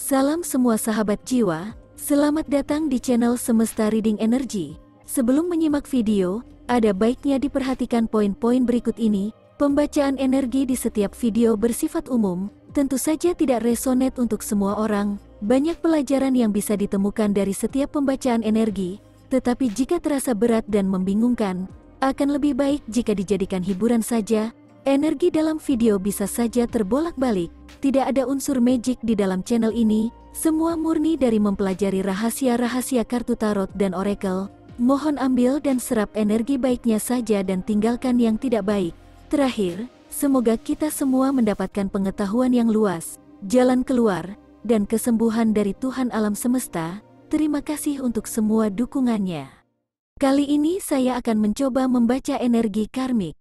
Salam semua sahabat jiwa, selamat datang di channel Semesta Reading Energy. Sebelum menyimak video, ada baiknya diperhatikan poin-poin berikut ini. Pembacaan energi di setiap video bersifat umum, tentu saja tidak resonate untuk semua orang. Banyak pelajaran yang bisa ditemukan dari setiap pembacaan energi, tetapi jika terasa berat dan membingungkan, akan lebih baik jika dijadikan hiburan saja. Energi dalam video bisa saja terbolak-balik, tidak ada unsur magic di dalam channel ini, semua murni dari mempelajari rahasia-rahasia kartu tarot dan oracle. Mohon ambil dan serap energi baiknya saja dan tinggalkan yang tidak baik. Terakhir, semoga kita semua mendapatkan pengetahuan yang luas, jalan keluar, dan kesembuhan dari Tuhan alam semesta. Terima kasih untuk semua dukungannya. Kali ini saya akan mencoba membaca energi karmik.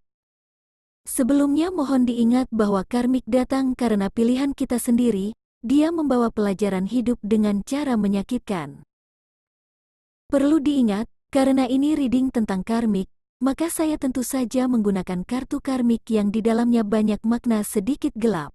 Sebelumnya mohon diingat bahwa karmik datang karena pilihan kita sendiri, dia membawa pelajaran hidup dengan cara menyakitkan. Perlu diingat, karena ini reading tentang karmik, maka saya tentu saja menggunakan kartu karmik yang di dalamnya banyak makna sedikit gelap.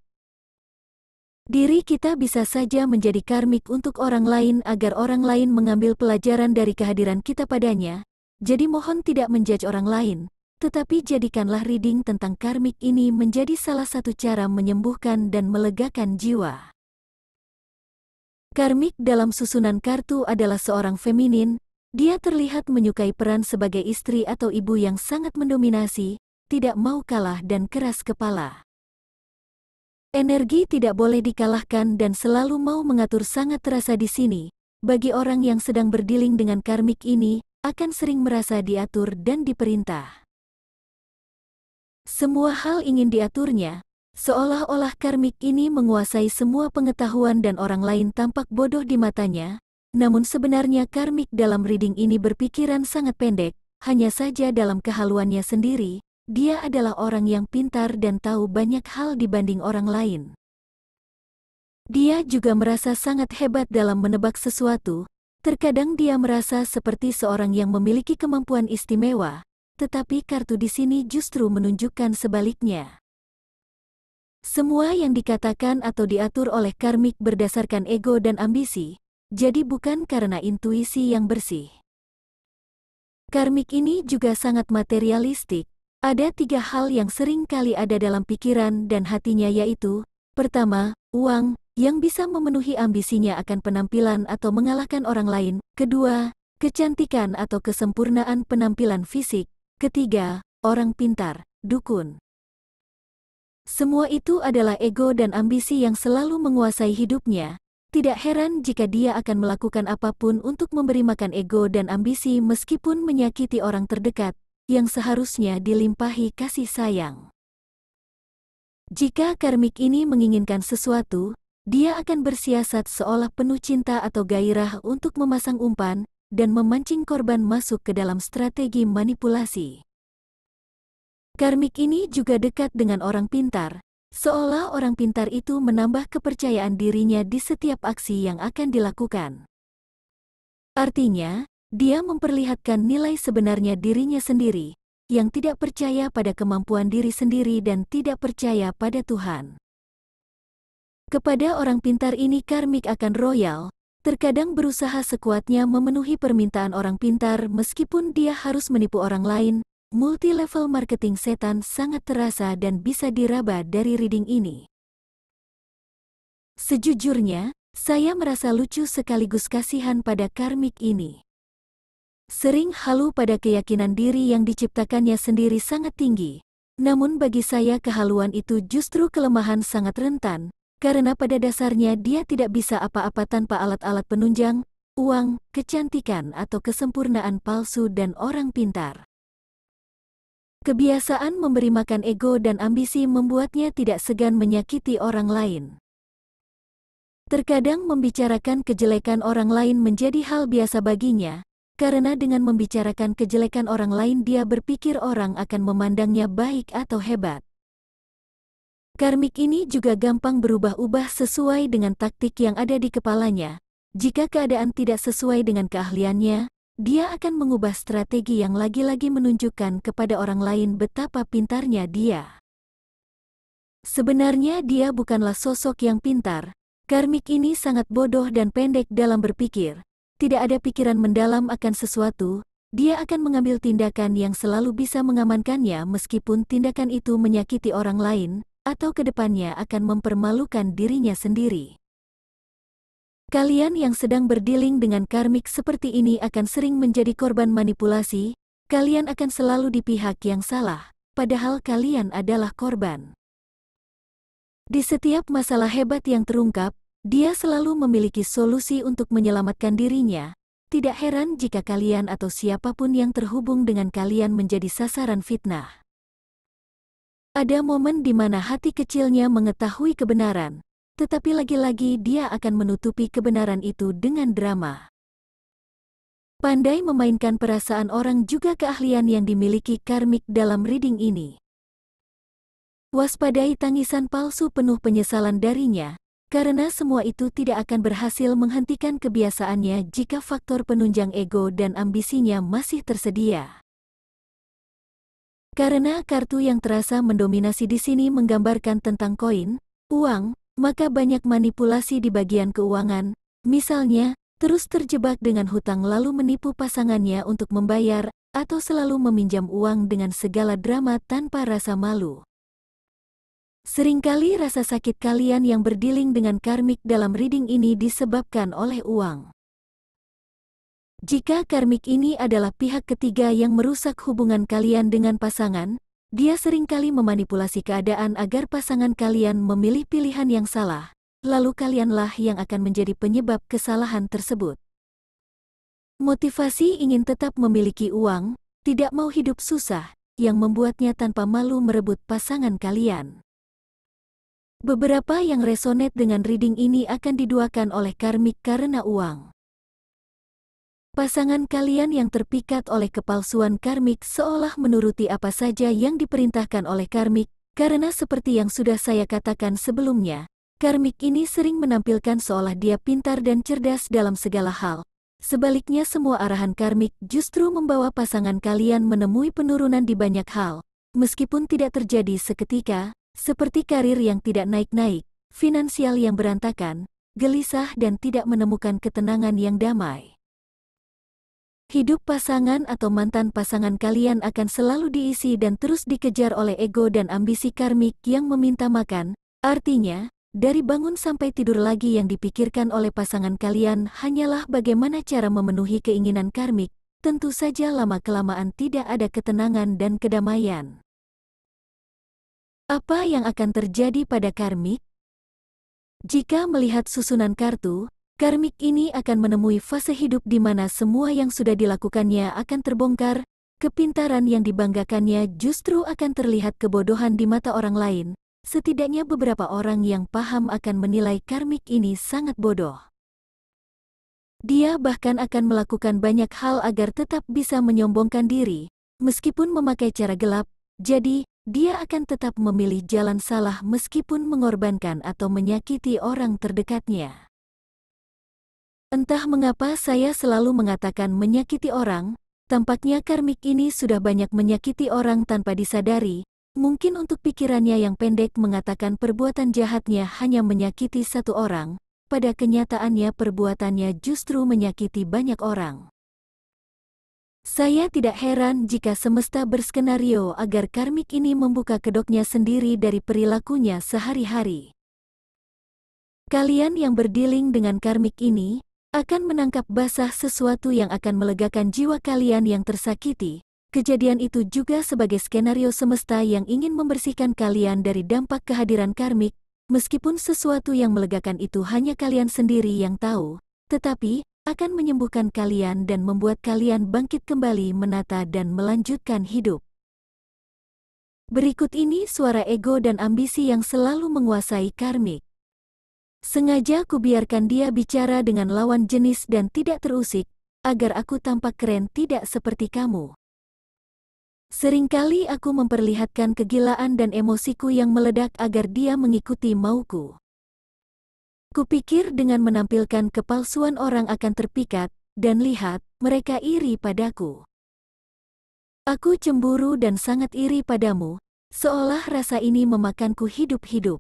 Diri kita bisa saja menjadi karmik untuk orang lain agar orang lain mengambil pelajaran dari kehadiran kita padanya, jadi mohon tidak menjudge orang lain. Tetapi jadikanlah reading tentang karmik ini menjadi salah satu cara menyembuhkan dan melegakan jiwa. Karmik dalam susunan kartu adalah seorang feminin, dia terlihat menyukai peran sebagai istri atau ibu yang sangat mendominasi, tidak mau kalah dan keras kepala. Energi tidak boleh dikalahkan dan selalu mau mengatur sangat terasa di sini. Bagi orang yang sedang berdealing dengan karmik ini, akan sering merasa diatur dan diperintah. Semua hal ingin diaturnya, seolah-olah karmik ini menguasai semua pengetahuan dan orang lain tampak bodoh di matanya. Namun sebenarnya karmik dalam reading ini berpikiran sangat pendek, hanya saja dalam kehaluannya sendiri, dia adalah orang yang pintar dan tahu banyak hal dibanding orang lain. Dia juga merasa sangat hebat dalam menebak sesuatu, terkadang dia merasa seperti seorang yang memiliki kemampuan istimewa. Tetapi kartu di sini justru menunjukkan sebaliknya. Semua yang dikatakan atau diatur oleh karmik berdasarkan ego dan ambisi, jadi bukan karena intuisi yang bersih. Karmik ini juga sangat materialistik. Ada 3 hal yang sering kali ada dalam pikiran dan hatinya, yaitu, pertama, uang, yang bisa memenuhi ambisinya akan penampilan atau mengalahkan orang lain. Kedua, kecantikan atau kesempurnaan penampilan fisik. Ketiga, orang pintar, dukun. Semua itu adalah ego dan ambisi yang selalu menguasai hidupnya. Tidak heran jika dia akan melakukan apapun untuk memberi makan ego dan ambisi meskipun menyakiti orang terdekat, yang seharusnya dilimpahi kasih sayang. Jika karmik ini menginginkan sesuatu, dia akan bersiasat seolah penuh cinta atau gairah untuk memasang umpan, dan memancing korban masuk ke dalam strategi manipulasi. Karmik ini juga dekat dengan orang pintar, seolah orang pintar itu menambah kepercayaan dirinya di setiap aksi yang akan dilakukan. Artinya, dia memperlihatkan nilai sebenarnya dirinya sendiri, yang tidak percaya pada kemampuan diri sendiri dan tidak percaya pada Tuhan. Kepada orang pintar ini karmik akan royal, terkadang berusaha sekuatnya memenuhi permintaan orang pintar meskipun dia harus menipu orang lain. Multi-level marketing setan sangat terasa dan bisa diraba dari reading ini. Sejujurnya, saya merasa lucu sekaligus kasihan pada karmik ini. Sering halu pada keyakinan diri yang diciptakannya sendiri sangat tinggi. Namun bagi saya kehaluan itu justru kelemahan sangat rentan, karena pada dasarnya dia tidak bisa apa-apa tanpa alat-alat penunjang, uang, kecantikan atau kesempurnaan palsu dan orang pintar. Kebiasaan memberi makan ego dan ambisi membuatnya tidak segan menyakiti orang lain. Terkadang membicarakan kejelekan orang lain menjadi hal biasa baginya, karena dengan membicarakan kejelekan orang lain dia berpikir orang akan memandangnya baik atau hebat. Karmik ini juga gampang berubah-ubah sesuai dengan taktik yang ada di kepalanya. Jika keadaan tidak sesuai dengan keahliannya, dia akan mengubah strategi yang lagi-lagi menunjukkan kepada orang lain betapa pintarnya dia. Sebenarnya dia bukanlah sosok yang pintar, Karmik ini sangat bodoh dan pendek dalam berpikir. Tidak ada pikiran mendalam akan sesuatu, dia akan mengambil tindakan yang selalu bisa mengamankannya meskipun tindakan itu menyakiti orang lain, atau kedepannya akan mempermalukan dirinya sendiri. Kalian yang sedang berdealing dengan karmik seperti ini akan sering menjadi korban manipulasi, kalian akan selalu di pihak yang salah, padahal kalian adalah korban. Di setiap masalah hebat yang terungkap, dia selalu memiliki solusi untuk menyelamatkan dirinya. Tidak heran jika kalian atau siapapun yang terhubung dengan kalian menjadi sasaran fitnah. Ada momen di mana hati kecilnya mengetahui kebenaran, tetapi lagi-lagi dia akan menutupi kebenaran itu dengan drama. Pandai memainkan perasaan orang juga keahlian yang dimiliki karmik dalam reading ini. Waspadai tangisan palsu penuh penyesalan darinya, karena semua itu tidak akan berhasil menghentikan kebiasaannya jika faktor penunjang ego dan ambisinya masih tersedia. Karena kartu yang terasa mendominasi di sini menggambarkan tentang koin, uang, maka banyak manipulasi di bagian keuangan, misalnya, terus terjebak dengan hutang lalu menipu pasangannya untuk membayar, atau selalu meminjam uang dengan segala drama tanpa rasa malu. Seringkali rasa sakit kalian yang berdealing dengan karmik dalam reading ini disebabkan oleh uang. Jika karmik ini adalah pihak ketiga yang merusak hubungan kalian dengan pasangan, dia seringkali memanipulasi keadaan agar pasangan kalian memilih pilihan yang salah, lalu kalianlah yang akan menjadi penyebab kesalahan tersebut. Motivasi ingin tetap memiliki uang, tidak mau hidup susah, yang membuatnya tanpa malu merebut pasangan kalian. Beberapa yang resonate dengan reading ini akan diduakan oleh karmik karena uang. Pasangan kalian yang terpikat oleh kepalsuan karmik seolah menuruti apa saja yang diperintahkan oleh karmik, karena seperti yang sudah saya katakan sebelumnya, karmik ini sering menampilkan seolah dia pintar dan cerdas dalam segala hal. Sebaliknya semua arahan karmik justru membawa pasangan kalian menemui penurunan di banyak hal, meskipun tidak terjadi seketika, seperti karir yang tidak naik-naik, finansial yang berantakan, gelisah dan tidak menemukan ketenangan yang damai. Hidup pasangan atau mantan pasangan kalian akan selalu diisi dan terus dikejar oleh ego dan ambisi karmik yang meminta makan, artinya, dari bangun sampai tidur lagi yang dipikirkan oleh pasangan kalian hanyalah bagaimana cara memenuhi keinginan karmik, tentu saja lama-kelamaan tidak ada ketenangan dan kedamaian. Apa yang akan terjadi pada karmik? Jika melihat susunan kartu, karmik ini akan menemui fase hidup di mana semua yang sudah dilakukannya akan terbongkar, kepintaran yang dibanggakannya justru akan terlihat kebodohan di mata orang lain, setidaknya beberapa orang yang paham akan menilai karmik ini sangat bodoh. Dia bahkan akan melakukan banyak hal agar tetap bisa menyombongkan diri, meskipun memakai cara gelap, jadi, dia akan tetap memilih jalan salah meskipun mengorbankan atau menyakiti orang terdekatnya. Entah mengapa saya selalu mengatakan menyakiti orang, tampaknya karmik ini sudah banyak menyakiti orang tanpa disadari, mungkin untuk pikirannya yang pendek mengatakan perbuatan jahatnya hanya menyakiti satu orang, pada kenyataannya perbuatannya justru menyakiti banyak orang. Saya tidak heran jika semesta berskenario agar karmik ini membuka kedoknya sendiri dari perilakunya sehari-hari. Kalian yang berdealing dengan karmik ini akan menangkap basah sesuatu yang akan melegakan jiwa kalian yang tersakiti. Kejadian itu juga sebagai skenario semesta yang ingin membersihkan kalian dari dampak kehadiran karmik, meskipun sesuatu yang melegakan itu hanya kalian sendiri yang tahu, tetapi akan menyembuhkan kalian dan membuat kalian bangkit kembali menata dan melanjutkan hidup. Berikut ini suara ego dan ambisi yang selalu menguasai karmik. Sengaja kubiarkan dia bicara dengan lawan jenis dan tidak terusik, agar aku tampak keren tidak seperti kamu. Seringkali aku memperlihatkan kegilaan dan emosiku yang meledak agar dia mengikuti mauku. Kupikir dengan menampilkan kepalsuan orang akan terpikat, dan lihat, mereka iri padaku. Aku cemburu dan sangat iri padamu, seolah rasa ini memakanku hidup-hidup.